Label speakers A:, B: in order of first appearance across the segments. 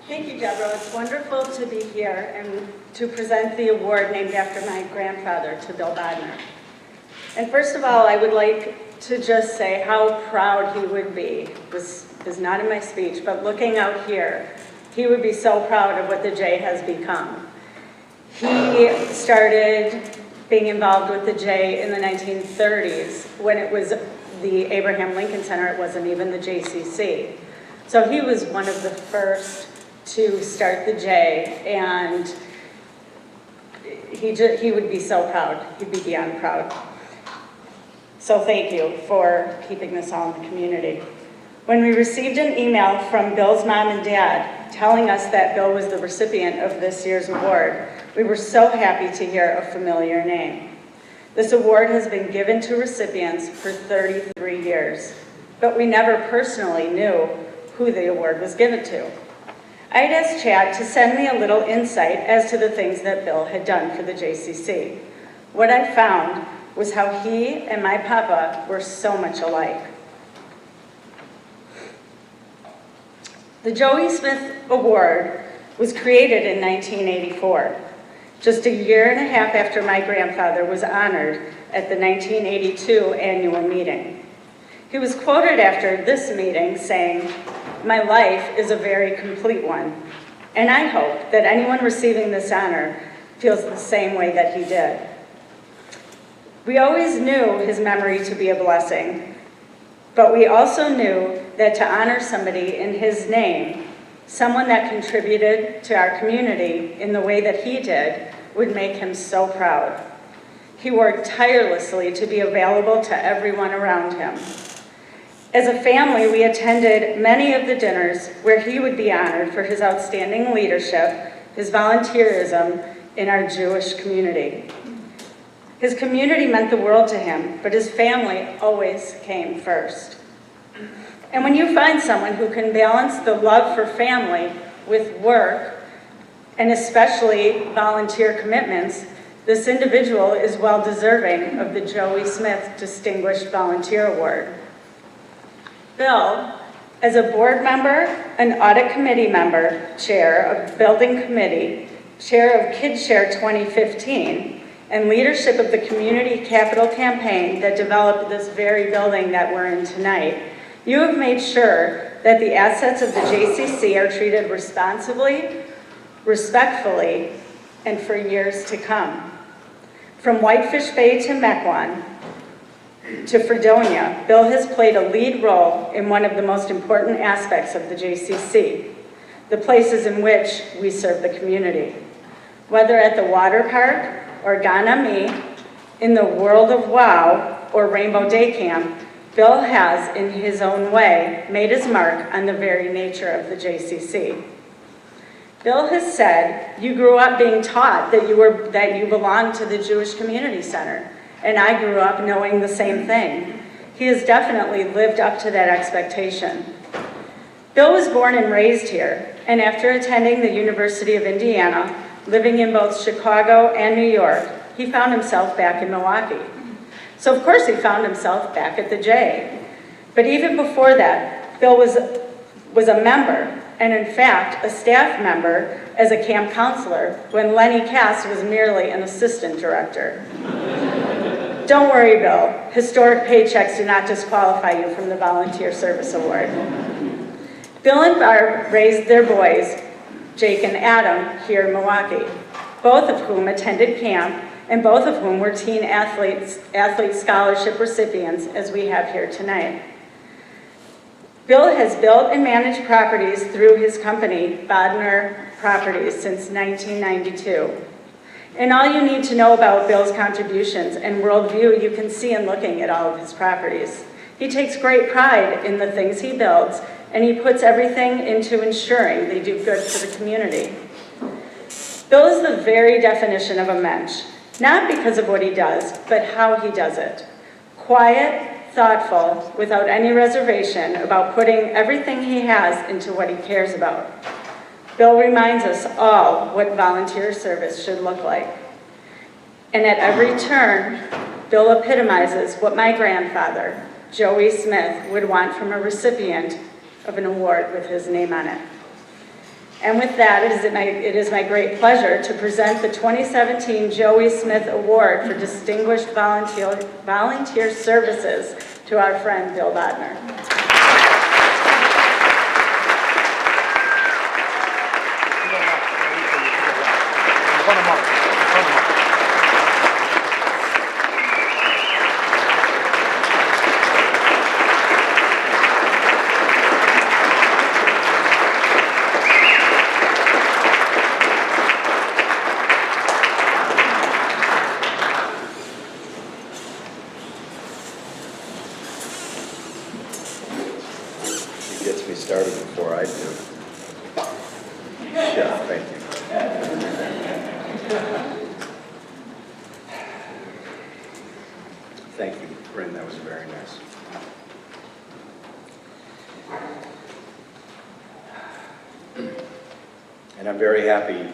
A: Thank you, Deborah. It's wonderful to be here and to present the award named after my grandfather to Bill Bodner. And first of all, I would like to just say how proud he would be. This is not in my speech, but looking out here, he would be so proud of what the J has become. He started being involved with the J in the 1930s when it was the Abraham Lincoln Center. It wasn't even the JCC. So he was one of the first to start the J, and he would be so proud. He'd be beyond proud. So thank you for keeping this all in the community. When we received an email from Bill's mom and dad telling us that Bill was the recipient of this year's award, we were so happy to hear a familiar name. This award has been given to recipients for 33 years, but we never personally knew who the award was given to. I had asked Chad to send me a little insight as to the things that Bill had done for the JCC. What I found was how he and my papa were so much alike. The Joey Smith Award was created in 1984, just a year and a half after my grandfather was honored at the 1982 annual meeting. He was quoted after this meeting saying, "My life is a very complete one, and I hope that anyone receiving this honor feels the same way that he did." We always knew his memory to be a blessing, but we also knew that to honor somebody in his name, someone that contributed to our community in the way that he did, would make him so proud. He worked tirelessly to be available to everyone around him. As a family, we attended many of the dinners where he would be honored for his outstanding leadership, his volunteerism in our Jewish community. His community meant the world to him, but his family always came first. And when you find someone who can balance the love for family with work, and especially volunteer commitments, this individual is well deserving of the Joey Smith Distinguished Volunteer Award. Bill, as a board member, an audit committee member, chair of building committee, chair of Kids Share 2015, and leadership of the community capital campaign that developed this very building that we're in tonight, you have made sure that the assets of the JCC are treated responsibly, respectfully, and for years to come. From Whitefish Bay to Mequon to Fredonia, Bill has played a lead role in one of the most important aspects of the JCC, the places in which we serve the community. Whether at the water park or Ganami, in the World of Wow or Rainbow Day Camp, Bill has, in his own way, made his mark on the very nature of the JCC. Bill has said, "You grew up being taught that you belonged to the Jewish Community Center, and I grew up knowing the same thing." He has definitely lived up to that expectation. Bill was born and raised here, and after attending the University of Indiana, living in both Chicago and New York, he found himself back in Milwaukee. So of course he found himself back at the J. But even before that, Bill was a member, and in fact, a staff member as a camp counselor when Lenny Cass was merely an assistant director. Don't worry, Bill. Historic paychecks do not disqualify you from the Volunteer Service Award. Bill and Barb raised their boys, Jake and Adam, here in Milwaukee, both of whom attended camp and both of whom were teen athlete scholarship recipients, as we have here tonight. Bill has built and managed properties through his company, Bodner Properties, since 1992. And all you need to know about Bill's contributions and worldview you can see in looking at all of his properties. He takes great pride in the things he builds, and he puts everything into ensuring they do good for the community. Bill is the very definition of a mensch, not because of what he does, but how he does it. Quiet, thoughtful, without any reservation about putting everything he has into what he cares about. Bill reminds us all what volunteer service should look like. And at every turn, Bill epitomizes what my grandfather, Joey Smith, would want from a recipient of an award with his name on it. And with that, it is my great pleasure to present the 2017 Joey Smith Award for Distinguished Volunteer Services to our friend Bill Bodner.
B: Gets me started before I do. Yeah, thank you. Thank you, Bryn, that was very nice. And I'm very happy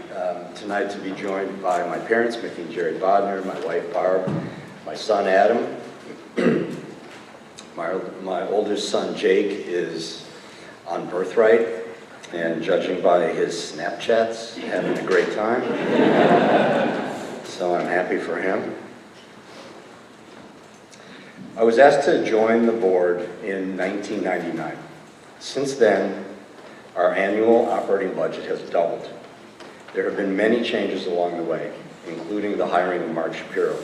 B: tonight to be joined by my parents, Mickey and Jerry Bodner, my wife Barb, my son Adam. My oldest son Jake is on birthright, and judging by his Snapchats, having a great time. So I'm happy for him. I was asked to join the board in 1999. Since then, our annual operating budget has doubled. There have been many changes along the way, including the hiring of Mark Shapiro.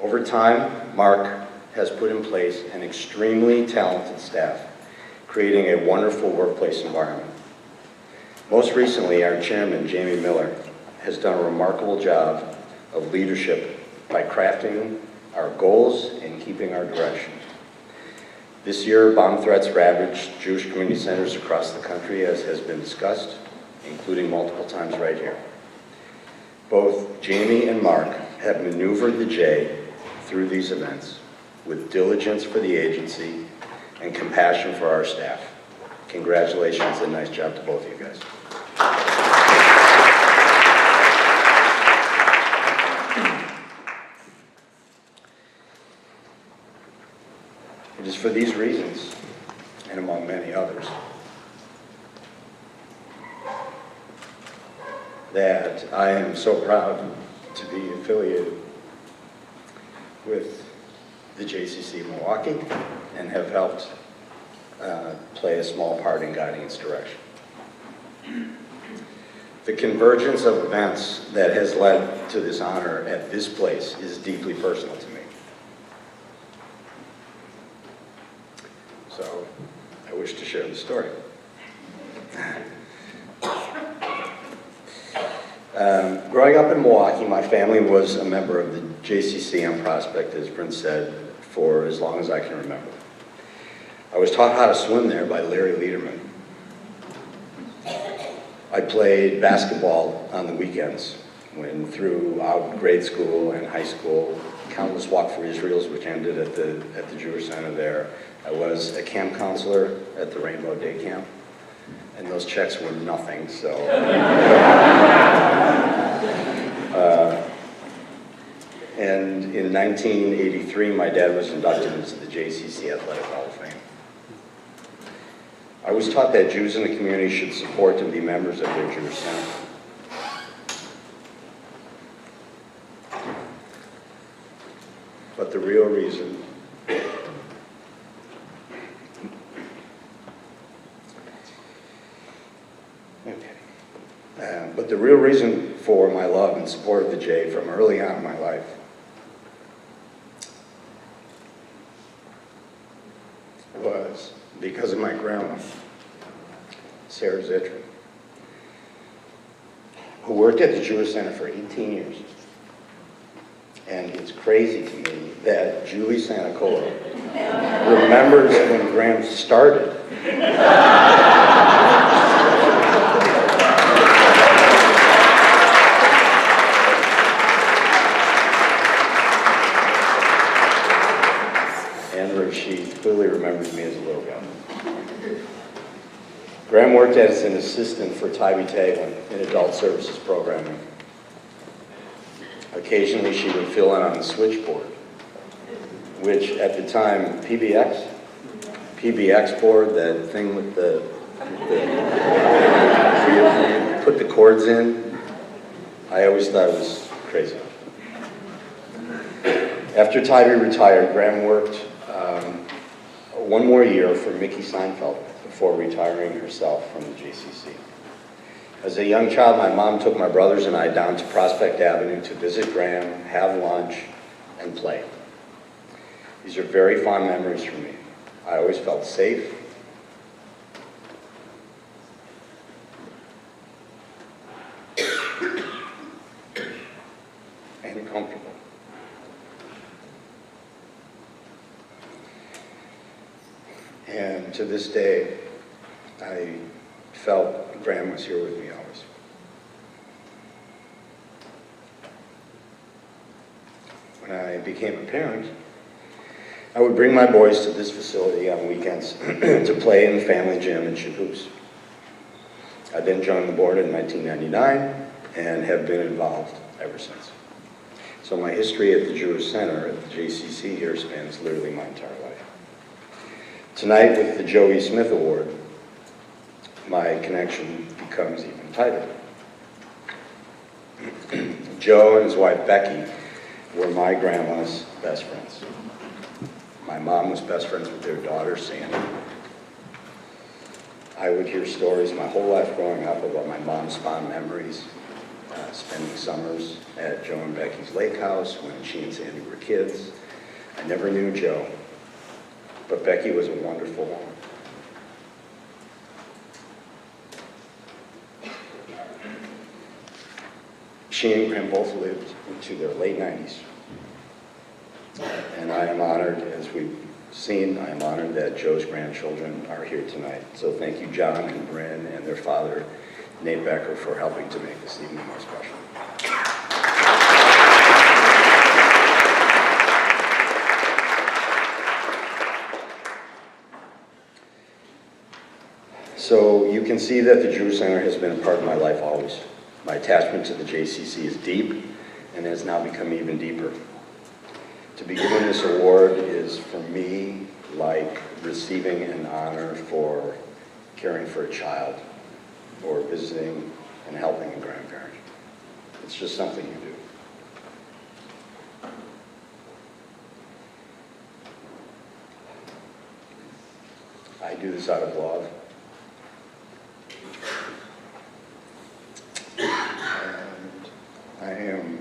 B: Over time, Mark has put in place an extremely talented staff, creating a wonderful workplace environment. Most recently, our chairman, Jamie Miller, has done a remarkable job of leadership by crafting our goals and keeping our direction. This year, bomb threats ravaged Jewish community centers across the country, as has been discussed, including multiple times right here. Both Jamie and Mark have maneuvered the J through these events with diligence for the agency and compassion for our staff. Congratulations and nice job to both of you guys. It is for these reasons, and among many others, that I am so proud to be affiliated with the JCC Milwaukee and have helped play a small part in guiding its direction. The convergence of events that has led to this honor at this place is deeply personal to me. So I wish to share the story. Growing up in Milwaukee, my family was a member of the JCC on Prospect, as Prince said, for as long as I can remember. I was taught how to swim there by Larry Lederman. I played basketball on the weekends throughout grade school and high school, countless Walk for Israels, which ended at the Jewish Center there. I was a camp counselor at the Rainbow Day Camp, and those checks were nothing, so. And in 1983, my dad was inducted into the JCC Athletic Hall of Fame. I was taught that Jews in the community should support and be members of their Jewish Center. But the real reason for my love and support of the J from early on in my life was because of my grandma, Sarah Zitron, who worked at the Jewish Center for 18 years. And it's crazy to me that Julie Santacola remembers when Graham started. And she clearly remembers me as a little guy. Graham worked as an assistant for Tybee Taglin in adult services programming. Occasionally she would fill in on the switchboard, which at the time, PBX board, that thing with the where you put the cords in, I always thought it was crazy. After Tybee retired, Graham worked one more year for Mickey Seinfeld before retiring herself from the JCC. As a young child, my mom took my brothers and I down to Prospect Avenue to visit Graham, have lunch, and play. These are very fond memories for me. I always felt safe. And comfortable. And to this day, I felt Graham was here with me always. When I became a parent, I would bring my boys to this facility on weekends to play in the family gym in Chaboose. I then joined the board in 1999 and have been involved ever since. So my history at the Jewish Center at the JCC here spans literally my entire life. Tonight, with the Joe E. Smith Award, my connection becomes even tighter. Joe and his wife Becky were my grandma's best friends. My mom was best friends with their daughter, Sandy. I would hear stories my whole life growing up about my mom's fond memories, spending summers at Joe and Becky's lake house when she and Sandy were kids. I never knew Joe, but Becky was a wonderful woman. She and Graham both lived into their late 90s. And I am honored, as we've seen, I am honored that Joe's grandchildren are here tonight. So thank you, John and Bryn and their father, Nate Becker, for helping to make this evening more special. So you can see that the Jewish Center has been a part of my life always. My attachment to the JCC is deep and has now become even deeper. To be given this award is, for me, like receiving an honor for caring for a child or visiting and helping a grandparent. It's just something you do. I do this out of love. And I am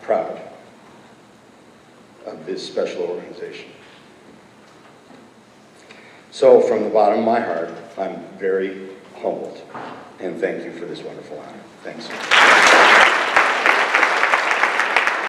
B: proud of this special organization. So from the bottom of my heart, I'm very humbled, and thank you for this wonderful honor. Thanks.